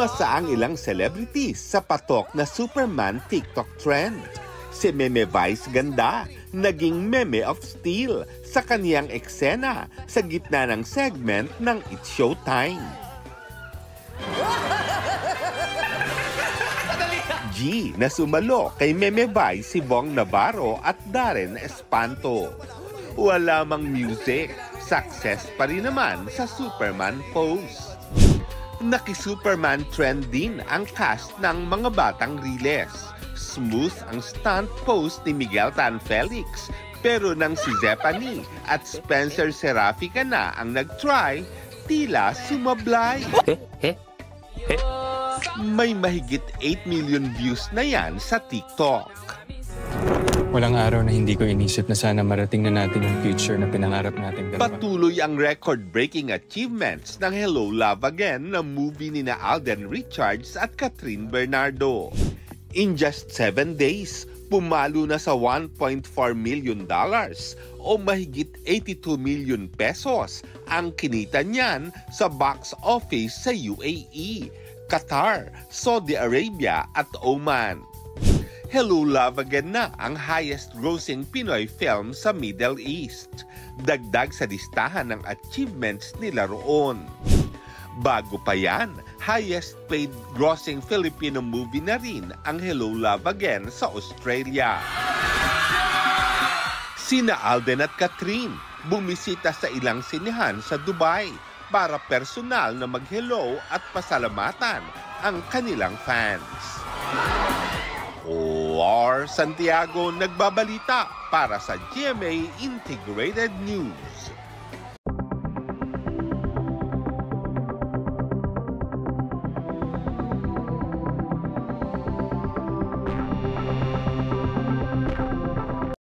Pumasa ang ilang celebrities sa patok na Superman TikTok trend. Si Meme Vice Ganda, naging Meme of Steel sa kaniyang eksena sa gitna ng segment ng It's Showtime. G na sumalo kay Meme Vice si Bong Navarro at Darren Espanto. Wala mang music, success pa rin naman sa Superman pose. Naki-Superman trend din ang cast ng mga batang Riles. Smooth ang stunt pose ni Miguel Tan Felix, pero nang si Zephanie at Spencer Serafica na ang nag-try, tila sumablay. May mahigit 8 million views na yan sa TikTok. Walang araw na hindi ko inisip na sana marating na natin yung future na pinangarap natin dalawa. Patuloy ang record-breaking achievements ng Hello Love Again na movie ni na Alden Richards at Catherine Bernardo. In just 7 days, pumalo na sa $1.4 million o mahigit 82 million pesos ang kinita niyan sa box office sa UAE, Qatar, Saudi Arabia at Oman. Hello Love Again na ang highest-grossing Pinoy film sa Middle East. Dagdag sa listahan ng achievements nila roon. Bago pa yan, highest-paid grossing Filipino movie na rin ang Hello Love Again sa Australia. Sina Alden at Catherine bumisita sa ilang sinehan sa Dubai para personal na mag-hello at pasalamatan ang kanilang fans. Or Santiago nagbabalita para sa GMA Integrated News.